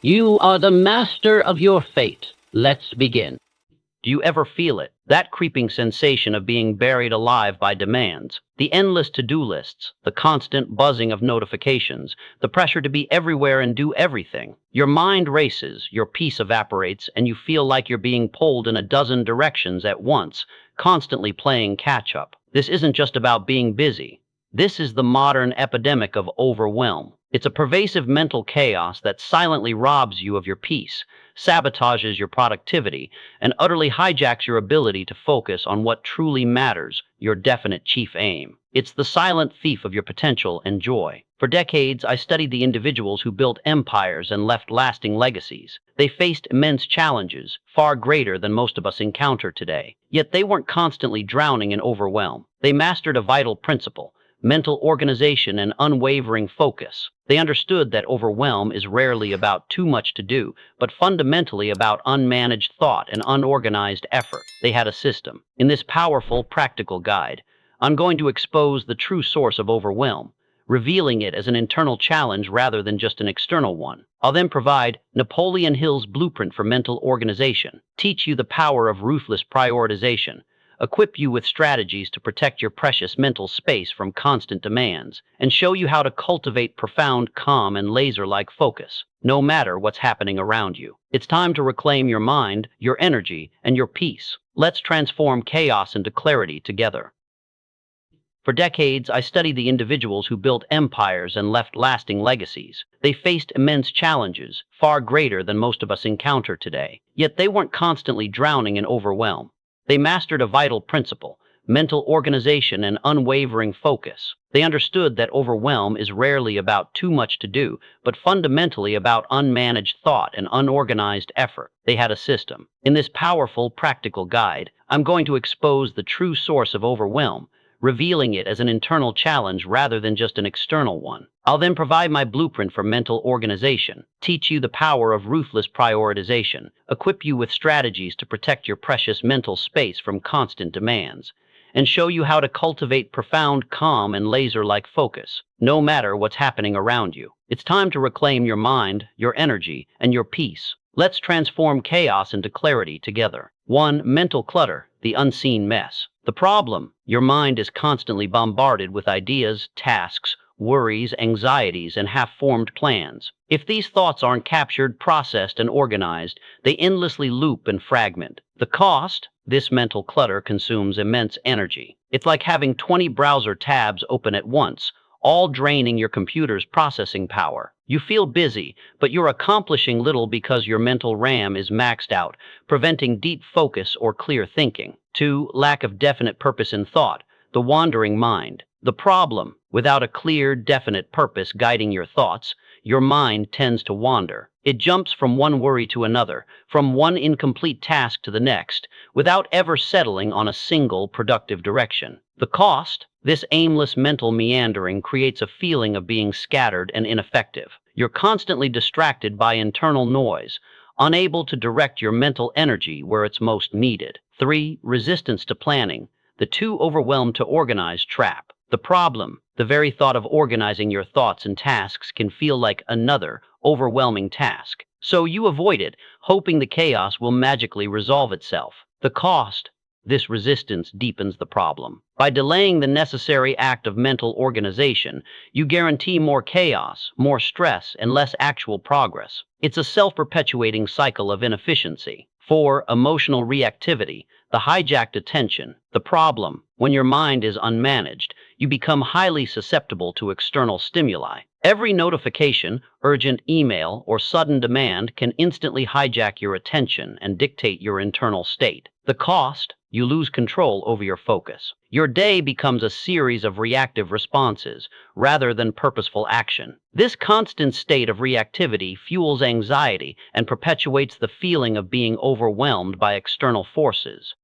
You are the master of your fate. Let's begin. Do you ever feel it? That creeping sensation of being buried alive by demands, the endless to-do lists, the constant buzzing of notifications, the pressure to be everywhere and do everything. Your mind races, your peace evaporates, and you feel like you're being pulled in a dozen directions at once, constantly playing catch-up. This isn't just about being busy. This is the modern epidemic of overwhelm. It's a pervasive mental chaos that silently robs you of your peace, sabotages your productivity, and utterly hijacks your ability to focus on what truly matters, your definite chief aim. It's the silent thief of your potential and joy. For decades, I studied the individuals who built empires and left lasting legacies. They faced immense challenges, far greater than most of us encounter today. Yet they weren't constantly drowning in overwhelm. They mastered a vital principle: mental organization and unwavering focus. They understood that overwhelm is rarely about too much to do, but fundamentally about unmanaged thought and unorganized effort. They had a system. In this powerful, practical guide, I'm going to expose the true source of overwhelm, revealing it as an internal challenge rather than just an external one. I'll then provide Napoleon Hill's blueprint for mental organization, teach you the power of ruthless prioritization, equip you with strategies to protect your precious mental space from constant demands, and show you how to cultivate profound, calm, and laser-like focus, no matter what's happening around you. It's time to reclaim your mind, your energy, and your peace. Let's transform chaos into clarity together. For decades, I studied the individuals who built empires and left lasting legacies. They faced immense challenges, far greater than most of us encounter today. Yet they weren't constantly drowning in overwhelm. They mastered a vital principle: mental organization and unwavering focus. They understood that overwhelm is rarely about too much to do, but fundamentally about unmanaged thought and unorganized effort. They had a system. In this powerful, practical guide, I'm going to expose the true source of overwhelm, revealing it as an internal challenge rather than just an external one. I'll then provide my blueprint for mental organization, teach you the power of ruthless prioritization, equip you with strategies to protect your precious mental space from constant demands, and show you how to cultivate profound, calm, and laser-like focus, no matter what's happening around you. It's time to reclaim your mind, your energy, and your peace. Let's transform chaos into clarity together. 1. Mental clutter, the unseen mess. The problem: your mind is constantly bombarded with ideas, tasks, worries, anxieties, and half-formed plans. If these thoughts aren't captured, processed, and organized, they endlessly loop and fragment. The cost: this mental clutter consumes immense energy. It's like having 20 browser tabs open at once, all draining your computer's processing power. You feel busy, but you're accomplishing little because your mental RAM is maxed out, preventing deep focus or clear thinking. 2. Lack of definite purpose in thought, the wandering mind. The problem: without a clear, definite purpose guiding your thoughts, your mind tends to wander. It jumps from one worry to another, from one incomplete task to the next, without ever settling on a single productive direction. The cost: this aimless mental meandering creates a feeling of being scattered and ineffective. You're constantly distracted by internal noise, unable to direct your mental energy where it's most needed. 3. Resistance to planning, the too overwhelmed to organize trap. The problem: the very thought of organizing your thoughts and tasks can feel like another overwhelming task. So you avoid it, hoping the chaos will magically resolve itself. The cost: this resistance deepens the problem. By delaying the necessary act of mental organization, you guarantee more chaos, more stress, and less actual progress. It's a self-perpetuating cycle of inefficiency. 4. Emotional reactivity, the hijacked attention. The problem: when your mind is unmanaged, you become highly susceptible to external stimuli. Every notification, urgent email, or sudden demand can instantly hijack your attention and dictate your internal state. The cost: you lose control over your focus. Your day becomes a series of reactive responses rather than purposeful action. This constant state of reactivity fuels anxiety and perpetuates the feeling of being overwhelmed by external forces.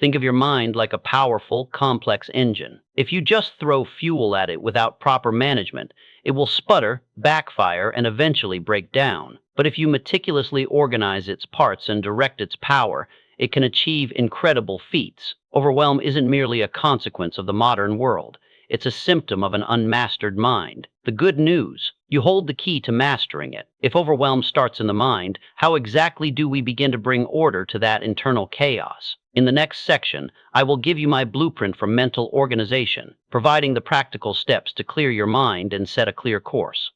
Think of your mind like a powerful, complex engine. If you just throw fuel at it without proper management, it will sputter, backfire, and eventually break down. But if you meticulously organize its parts and direct its power, it can achieve incredible feats. Overwhelm isn't merely a consequence of the modern world. It's a symptom of an unmastered mind. The good news: You hold the key to mastering it. If overwhelm starts in the mind, how exactly do we begin to bring order to that internal chaos? In the next section, I will give you my blueprint for mental organization, providing the practical steps to clear your mind and set a clear course.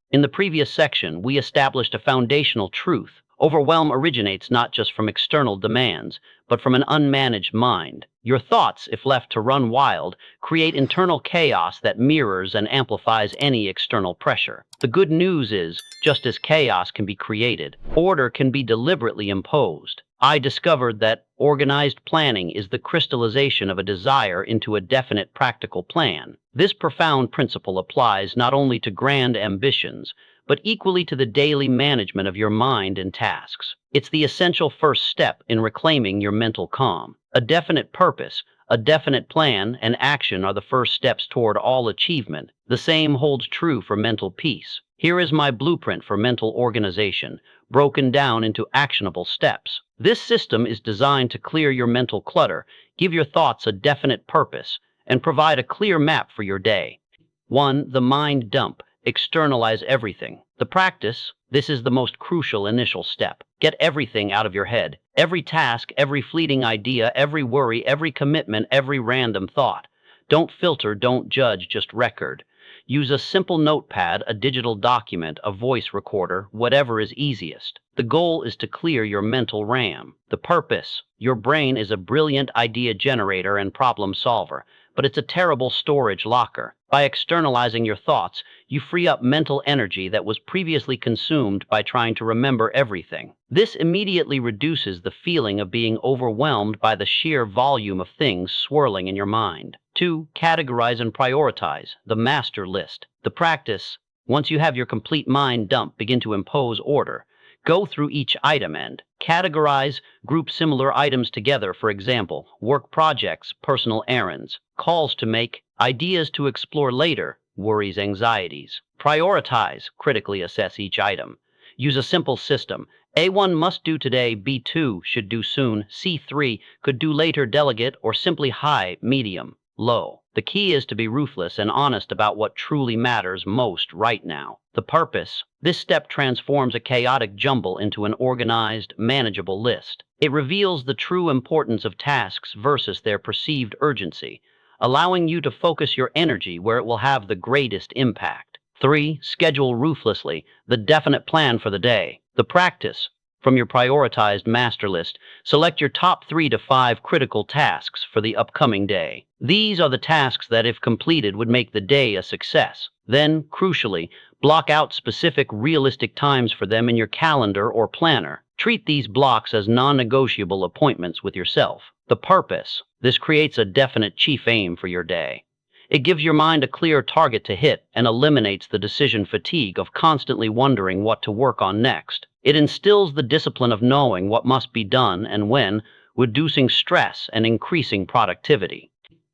In the previous section, we established a foundational truth. Overwhelm originates not just from external demands, but from an unmanaged mind. Your thoughts, if left to run wild, create internal chaos that mirrors and amplifies any external pressure. The good news is, just as chaos can be created, order can be deliberately imposed. I discovered that organized planning is the crystallization of a desire into a definite practical plan. This profound principle applies not only to grand ambitions, but equally to the daily management of your mind and tasks. It's the essential first step in reclaiming your mental calm. A definite purpose, a definite plan, and action are the first steps toward all achievement. The same holds true for mental peace. Here is my blueprint for mental organization, broken down into actionable steps. This system is designed to clear your mental clutter, give your thoughts a definite purpose, and provide a clear map for your day. 1. The mind dump. Externalize everything. The practice, this is the most crucial initial step. Get everything out of your head. Every task, every fleeting idea, every worry, every commitment, every random thought. Don't filter, don't judge, just record. Use a simple notepad, a digital document, a voice recorder, whatever is easiest. The goal is to clear your mental RAM. The purpose, your brain is a brilliant idea generator and problem solver, but it's a terrible storage locker. By externalizing your thoughts, you free up mental energy that was previously consumed by trying to remember everything. This immediately reduces the feeling of being overwhelmed by the sheer volume of things swirling in your mind. 2. Categorize and prioritize, the master list. The practice, once you have your complete mind dump, begin to impose order. Go through each item and categorize, group similar items together, for example, work projects, personal errands, calls to make, ideas to explore later, worries, anxieties. Prioritize, critically assess each item. Use a simple system. A1 must do today, B2 should do soon, C3 could do later, delegate, or simply high, medium, low. The key is to be ruthless and honest about what truly matters most right now. The purpose. This step transforms a chaotic jumble into an organized, manageable list. It reveals the true importance of tasks versus their perceived urgency, allowing you to focus your energy where it will have the greatest impact. 3. Schedule ruthlessly, the definite plan for the day. The practice. From your prioritized master list, select your top 3 to 5 critical tasks for the upcoming day. These are the tasks that, if completed, would make the day a success. Then, crucially, block out specific, realistic times for them in your calendar or planner. Treat these blocks as non-negotiable appointments with yourself. The purpose. This creates a definite chief aim for your day. It gives your mind a clear target to hit and eliminates the decision fatigue of constantly wondering what to work on next. It instills the discipline of knowing what must be done and when, reducing stress and increasing productivity.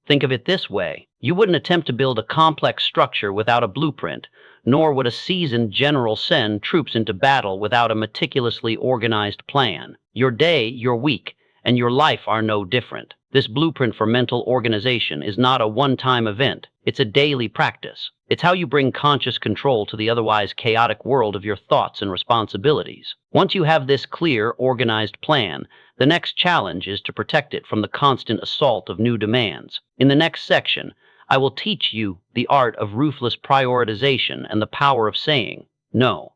Think of it this way. You wouldn't attempt to build a complex structure without a blueprint, nor would a seasoned general send troops into battle without a meticulously organized plan. Your day, your week, and your life are no different. This blueprint for mental organization is not a one-time event. It's a daily practice. It's how you bring conscious control to the otherwise chaotic world of your thoughts and responsibilities. Once you have this clear, organized plan, the next challenge is to protect it from the constant assault of new demands. In the next section, I will teach you the art of ruthless prioritization and the power of saying no.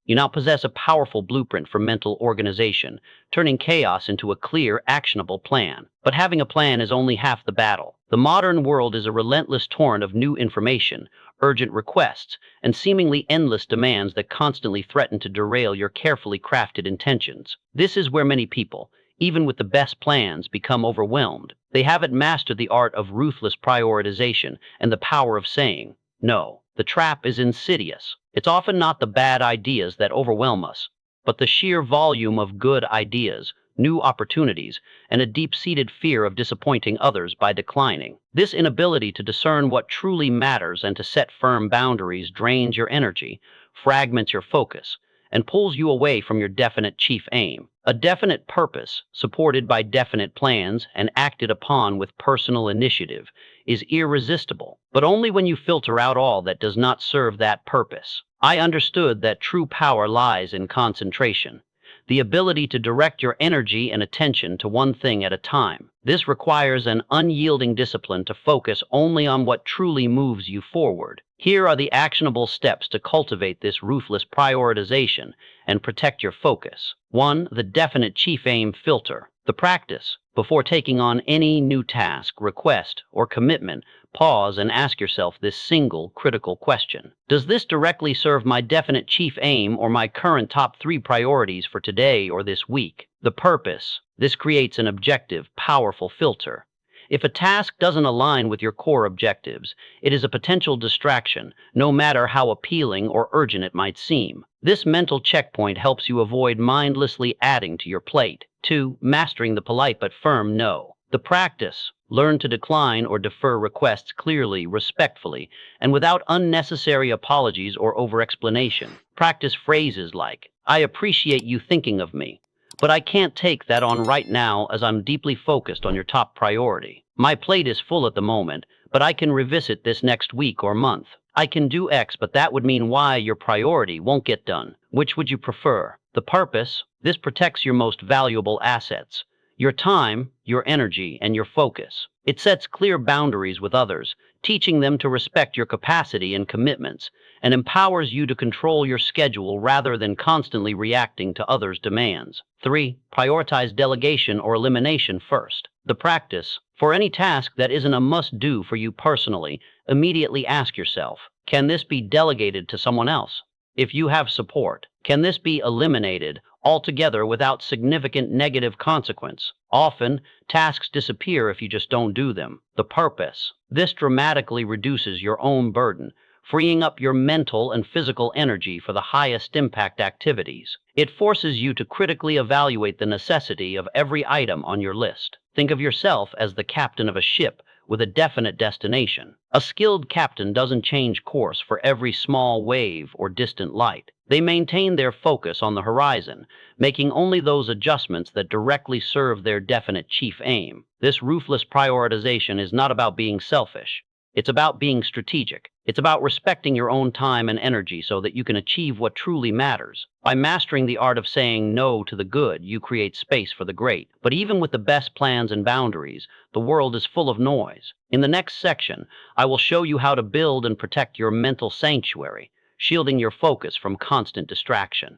You now possess a powerful blueprint for mental organization, turning chaos into a clear, actionable plan. But having a plan is only half the battle. The modern world is a relentless torrent of new information, urgent requests, and seemingly endless demands that constantly threaten to derail your carefully crafted intentions. This is where many people, even with the best plans, become overwhelmed. They haven't mastered the art of ruthless prioritization and the power of saying no. The trap is insidious. It's often not the bad ideas that overwhelm us, but the sheer volume of good ideas, new opportunities, and a deep-seated fear of disappointing others by declining. This inability to discern what truly matters and to set firm boundaries drains your energy, fragments your focus, and pulls you away from your definite chief aim. A definite purpose, supported by definite plans and acted upon with personal initiative, is irresistible, but only when you filter out all that does not serve that purpose. I understood that true power lies in concentration, the ability to direct your energy and attention to one thing at a time. This requires an unyielding discipline to focus only on what truly moves you forward. Here are the actionable steps to cultivate this ruthless prioritization and protect your focus. 1. The definite chief aim filter. The practice. Before taking on any new task, request, or commitment, pause and ask yourself this single critical question. Does this directly serve my definite chief aim or my current top 3 priorities for today or this week? The purpose. This creates an objective, powerful filter. If a task doesn't align with your core objectives, it is a potential distraction, no matter how appealing or urgent it might seem. This mental checkpoint helps you avoid mindlessly adding to your plate. 2. Mastering the polite but firm no. The practice. Learn to decline or defer requests clearly, respectfully, and without unnecessary apologies or over-explanation. Practice phrases like, "I appreciate you thinking of me, but I can't take that on right now as I'm deeply focused on your top priority. My plate is full at the moment, but I can revisit this next week or month. I can do X, but that would mean Y. Your priority won't get done. Which would you prefer?" The purpose. This protects your most valuable assets, your time, your energy, and your focus. It sets clear boundaries with others, teaching them to respect your capacity and commitments, and empowers you to control your schedule rather than constantly reacting to others' demands. 3. Prioritize delegation or elimination first. The practice. For any task that isn't a must-do for you personally, immediately ask yourself, can this be delegated to someone else? If you have support, can this be eliminated altogether without significant negative consequence? Often, tasks disappear if you just don't do them. The purpose. This dramatically reduces your own burden, freeing up your mental and physical energy for the highest impact activities. It forces you to critically evaluate the necessity of every item on your list. Think of yourself as the captain of a ship with a definite destination. A skilled captain doesn't change course for every small wave or distant light. They maintain their focus on the horizon, making only those adjustments that directly serve their definite chief aim. This ruthless prioritization is not about being selfish. It's about being strategic. It's about respecting your own time and energy so that you can achieve what truly matters. By mastering the art of saying no to the good, you create space for the great. But even with the best plans and boundaries, the world is full of noise. In the next section, I will show you how to build and protect your mental sanctuary, shielding your focus from constant distraction.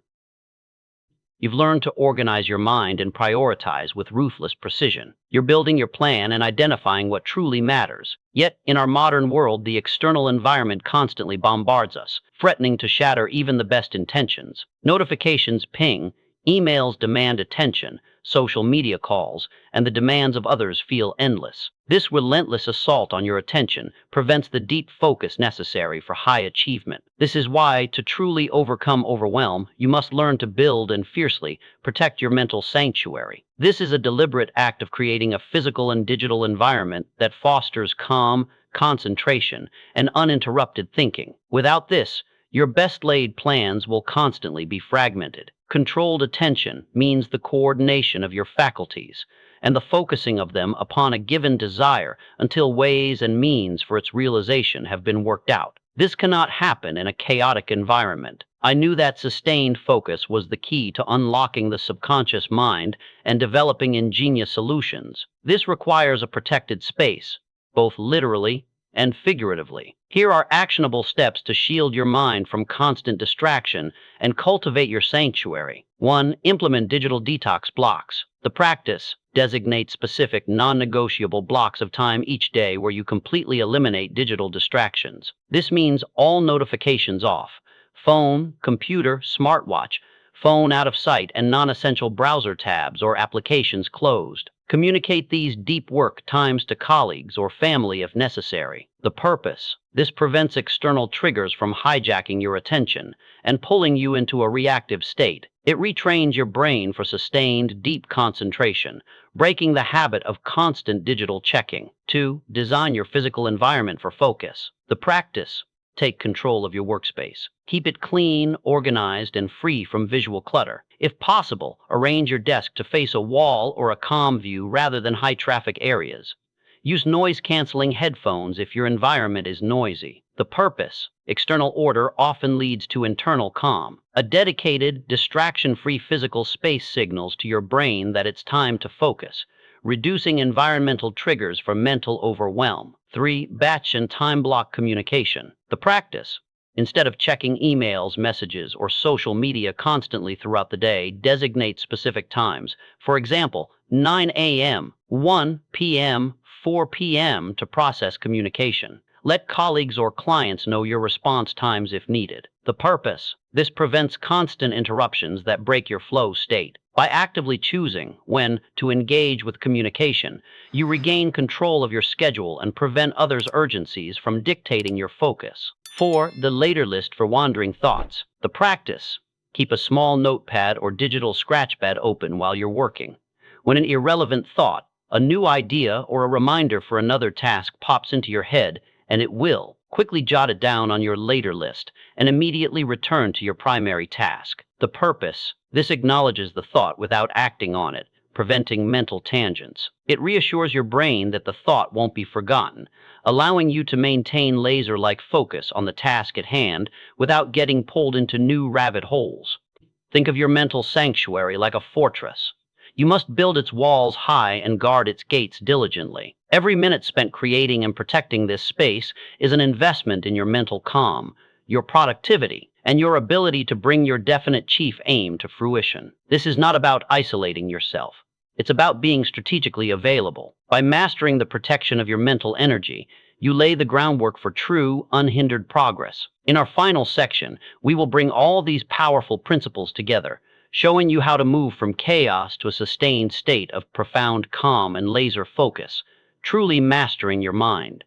You've learned to organize your mind and prioritize with ruthless precision. You're building your plan and identifying what truly matters. Yet, in our modern world, the external environment constantly bombards us, threatening to shatter even the best intentions. Notifications ping, emails demand attention, social media calls, and the demands of others feel endless. This relentless assault on your attention prevents the deep focus necessary for high achievement. This is why, to truly overcome overwhelm, you must learn to build and fiercely protect your mental sanctuary. This is a deliberate act of creating a physical and digital environment that fosters calm, concentration, and uninterrupted thinking. Without this, your best-laid plans will constantly be fragmented. Controlled attention means the coordination of your faculties and the focusing of them upon a given desire until ways and means for its realization have been worked out. This cannot happen in a chaotic environment. I knew that sustained focus was the key to unlocking the subconscious mind and developing ingenious solutions. This requires a protected space, both literally and figuratively. Here are actionable steps to shield your mind from constant distraction and cultivate your sanctuary. 1. Implement digital detox blocks. The practice. Designate specific, non-negotiable blocks of time each day where you completely eliminate digital distractions. This means all notifications off. Phone, computer, smartwatch, phone out of sight, and non-essential browser tabs or applications closed. Communicate these deep work times to colleagues or family if necessary. The purpose. This prevents external triggers from hijacking your attention and pulling you into a reactive state. It retrains your brain for sustained, deep concentration, breaking the habit of constant digital checking. 2. Design your physical environment for focus. The practice. Take control of your workspace. Keep it clean, organized, and free from visual clutter. If possible, arrange your desk to face a wall or a calm view rather than high-traffic areas. Use noise-canceling headphones if your environment is noisy. The purpose. External order often leads to internal calm. A dedicated, distraction-free physical space signals to your brain that it's time to focus, reducing environmental triggers for mental overwhelm. 3. Batch and time block communication. The practice. Instead of checking emails, messages, or social media constantly throughout the day, designate specific times. For example, 9 a.m., 1 p.m., 4 p.m. to process communication. Let colleagues or clients know your response times if needed. The purpose. This prevents constant interruptions that break your flow state. By actively choosing when to engage with communication, you regain control of your schedule and prevent others' urgencies from dictating your focus. 4. The later list for wandering thoughts. The practice. Keep a small notepad or digital scratchpad open while you're working. When an irrelevant thought, a new idea, or a reminder for another task pops into your head, and it will, quickly jot it down on your later list and immediately return to your primary task. The purpose. This acknowledges the thought without acting on it, preventing mental tangents. It reassures your brain that the thought won't be forgotten, allowing you to maintain laser-like focus on the task at hand without getting pulled into new rabbit holes. Think of your mental sanctuary like a fortress. You must build its walls high and guard its gates diligently. Every minute spent creating and protecting this space is an investment in your mental calm, your productivity, and your ability to bring your definite chief aim to fruition. This is not about isolating yourself. It's about being strategically available. By mastering the protection of your mental energy, you lay the groundwork for true, unhindered progress. In our final section, we will bring all these powerful principles together, showing you how to move from chaos to a sustained state of profound calm and laser focus, truly mastering your mind.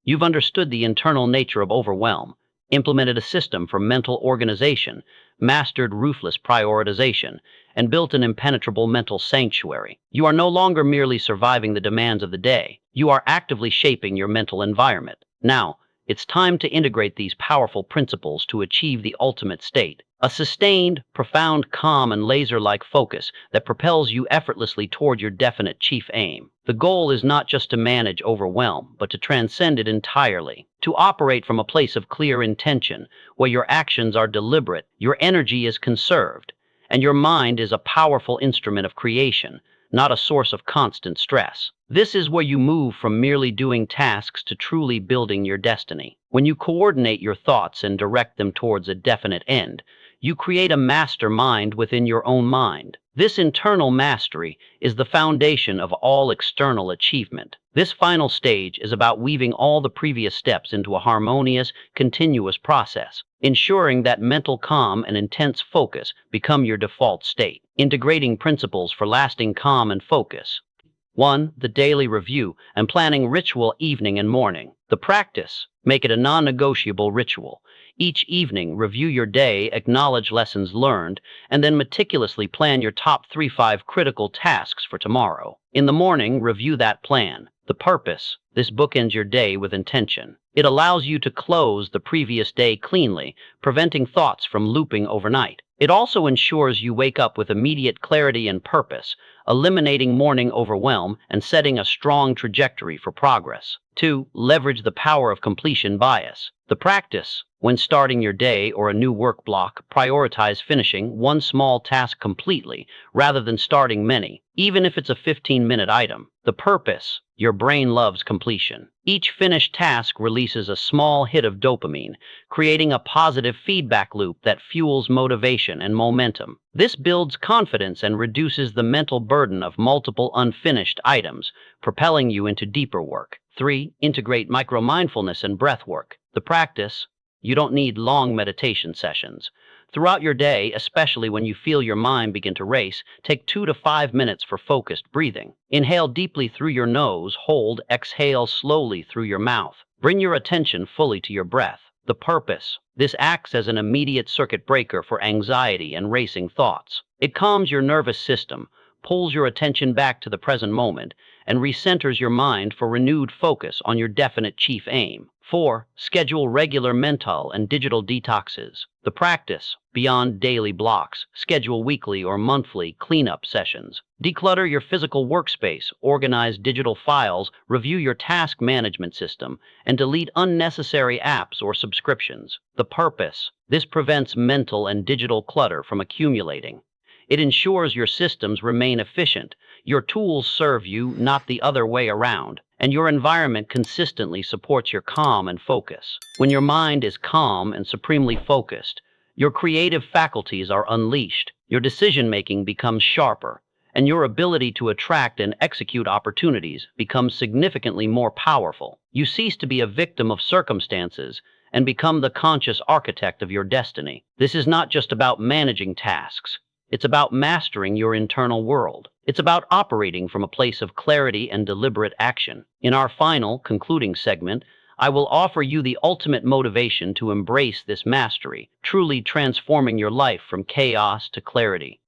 You've understood the internal nature of overwhelm, implemented a system for mental organization, mastered ruthless prioritization, and built an impenetrable mental sanctuary. You are no longer merely surviving the demands of the day. You are actively shaping your mental environment. Now, it's time to integrate these powerful principles to achieve the ultimate state. A sustained, profound, calm, and laser-like focus that propels you effortlessly toward your definite chief aim. The goal is not just to manage overwhelm, but to transcend it entirely. To operate from a place of clear intention, where your actions are deliberate, your energy is conserved, and your mind is a powerful instrument of creation, not a source of constant stress. This is where you move from merely doing tasks to truly building your destiny. When you coordinate your thoughts and direct them towards a definite end, you create a master mind within your own mind. This internal mastery is the foundation of all external achievement. This final stage is about weaving all the previous steps into a harmonious, continuous process, ensuring that mental calm and intense focus become your default state. Integrating principles for lasting calm and focus. 1. The daily review and planning ritual evening and morning. The practice. Make it a non-negotiable ritual. Each evening, review your day, acknowledge lessons learned, and then meticulously plan your top 3-5 critical tasks for tomorrow. In the morning, review that plan. The purpose. This bookends your day with intention. It allows you to close the previous day cleanly, preventing thoughts from looping overnight. It also ensures you wake up with immediate clarity and purpose, eliminating morning overwhelm and setting a strong trajectory for progress. 2. Leverage the power of completion bias. The practice. When starting your day or a new work block, prioritize finishing one small task completely rather than starting many, even if it's a 15-minute item. The purpose. Your brain loves completion. Each finished task releases a small hit of dopamine, creating a positive feedback loop that fuels motivation and momentum. This builds confidence and reduces the mental burden of multiple unfinished items, propelling you into deeper work. 3. Integrate micro-mindfulness and breath work. The practice. You don't need long meditation sessions. Throughout your day, especially when you feel your mind begin to race, take 2 to 5 minutes for focused breathing. Inhale deeply through your nose, hold, exhale slowly through your mouth. Bring your attention fully to your breath. The purpose. This acts as an immediate circuit breaker for anxiety and racing thoughts. It calms your nervous system, pulls your attention back to the present moment, and recenters your mind for renewed focus on your definite chief aim. 4. Schedule regular mental and digital detoxes. The practice, beyond daily blocks, schedule weekly or monthly cleanup sessions. Declutter your physical workspace, organize digital files, review your task management system, and delete unnecessary apps or subscriptions. The purpose: this prevents mental and digital clutter from accumulating. It ensures your systems remain efficient, your tools serve you, not the other way around, and your environment consistently supports your calm and focus. When your mind is calm and supremely focused, your creative faculties are unleashed, your decision-making becomes sharper, and your ability to attract and execute opportunities becomes significantly more powerful. You cease to be a victim of circumstances and become the conscious architect of your destiny. This is not just about managing tasks. It's about mastering your internal world. It's about operating from a place of clarity and deliberate action. In our final, concluding segment, I will offer you the ultimate motivation to embrace this mastery, truly transforming your life from chaos to clarity.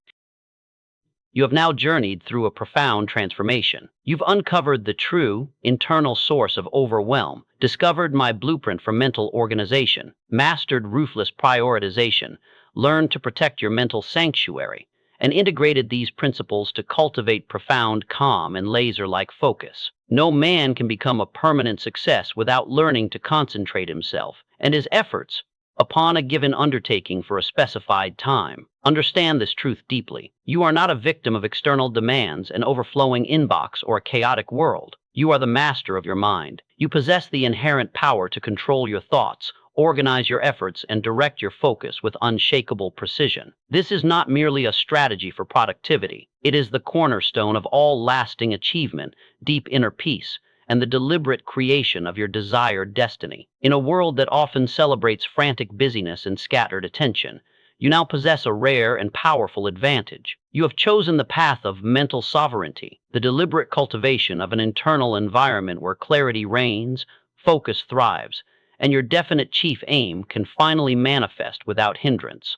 You have now journeyed through a profound transformation. You've uncovered the true, internal source of overwhelm, discovered my blueprint for mental organization, mastered ruthless prioritization, learned to protect your mental sanctuary, and integrated these principles to cultivate profound calm and laser-like focus. No man can become a permanent success without learning to concentrate himself and his efforts upon a given undertaking for a specified time. Understand this truth deeply. You are not a victim of external demands, an overflowing inbox, or a chaotic world. You are the master of your mind. You possess the inherent power to control your thoughts, organize your efforts, and direct your focus with unshakable precision. This is not merely a strategy for productivity. It is the cornerstone of all lasting achievement, deep inner peace, and the deliberate creation of your desired destiny. In a world that often celebrates frantic busyness and scattered attention, you now possess a rare and powerful advantage. You have chosen the path of mental sovereignty, the deliberate cultivation of an internal environment where clarity reigns, focus thrives, and your definite chief aim can finally manifest without hindrance.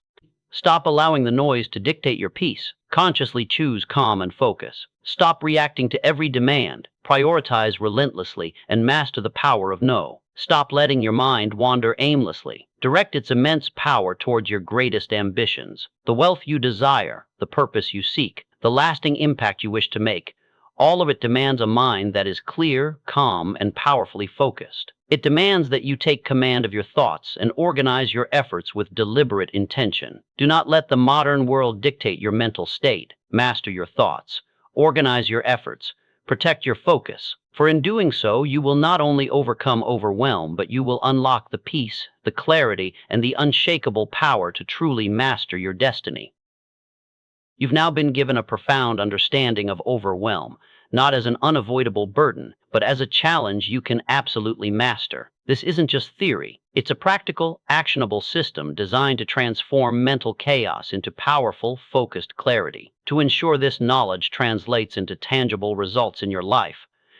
Stop allowing the noise to dictate your peace. Consciously choose calm and focus. Stop reacting to every demand. Prioritize relentlessly and master the power of no. Stop letting your mind wander aimlessly. Direct its immense power towards your greatest ambitions, the wealth you desire, the purpose you seek, the lasting impact you wish to make. All of it demands a mind that is clear, calm, and powerfully focused. It demands that you take command of your thoughts and organize your efforts with deliberate intention. Do not let the modern world dictate your mental state. Master your thoughts. Organize your efforts. Protect your focus. For in doing so, you will not only overcome overwhelm, but you will unlock the peace, the clarity, and the unshakable power to truly master your destiny. You've now been given a profound understanding of overwhelm, not as an unavoidable burden, but as a challenge you can absolutely master. This isn't just theory. It's a practical, actionable system designed to transform mental chaos into powerful, focused clarity. To ensure this knowledge translates into tangible results in your life,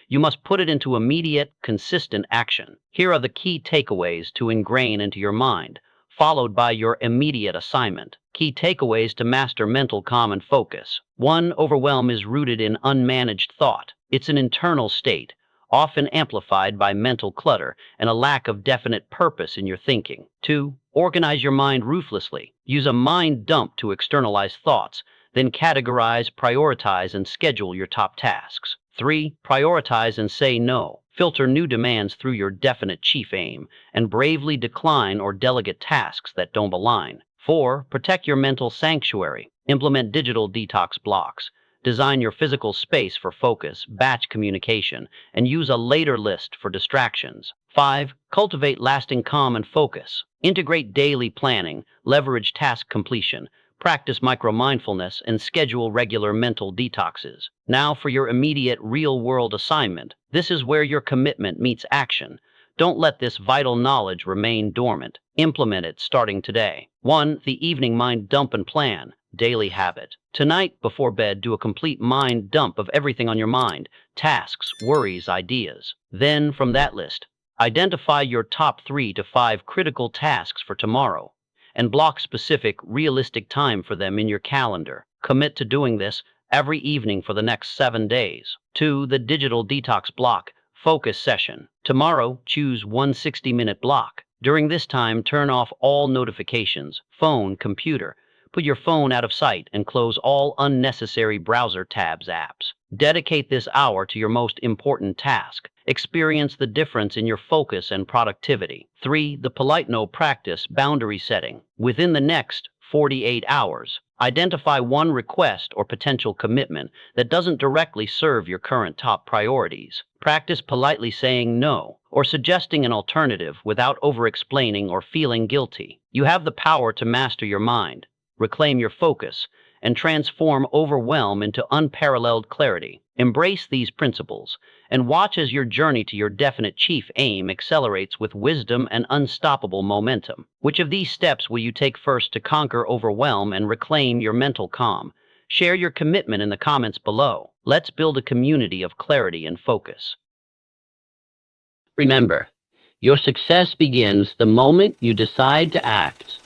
you must put it into immediate, consistent action. Here are the key takeaways to ingrain into your mind, followed by your immediate assignment. Key takeaways to master mental calm and focus. 1. Overwhelm is rooted in unmanaged thought. It's an internal state, often amplified by mental clutter and a lack of definite purpose in your thinking. 2. Organize your mind ruthlessly. Use a mind dump to externalize thoughts, then categorize, prioritize, and schedule your top tasks. 3. Prioritize and say no. Filter new demands through your definite chief aim, and bravely decline or delegate tasks that don't align. 4. Protect your mental sanctuary. Implement digital detox blocks. Design your physical space for focus, batch communication, and use a later list for distractions. 5. Cultivate lasting calm and focus. Integrate daily planning, leverage task completion, practice micro-mindfulness, and schedule regular mental detoxes. Now for your immediate real-world assignment. This is where your commitment meets action. Don't let this vital knowledge remain dormant. Implement it starting today. 1. The evening mind dump and plan. Daily habit. Tonight, before bed, do a complete mind dump of everything on your mind, tasks, worries, ideas. Then, from that list, identify your top 3 to 5 critical tasks for tomorrow, and block specific, realistic time for them in your calendar. Commit to doing this every evening for the next 7 days. 2. The digital detox block, focus session. Tomorrow, choose one 60-minute block. During this time, turn off all notifications, phone, computer. Put your phone out of sight and close all unnecessary browser tabs apps. Dedicate this hour to your most important task. Experience the difference in your focus and productivity. 3. The polite no practice, boundary setting. Within the next 48 hours, identify one request or potential commitment that doesn't directly serve your current top priorities. Practice politely saying no or suggesting an alternative without over-explaining or feeling guilty. You have the power to master your mind, reclaim your focus, and transform overwhelm into unparalleled clarity. Embrace these principles and watch as your journey to your definite chief aim accelerates with wisdom and unstoppable momentum. Which of these steps will you take first to conquer overwhelm and reclaim your mental calm? Share your commitment in the comments below. Let's build a community of clarity and focus. Remember, your success begins the moment you decide to act.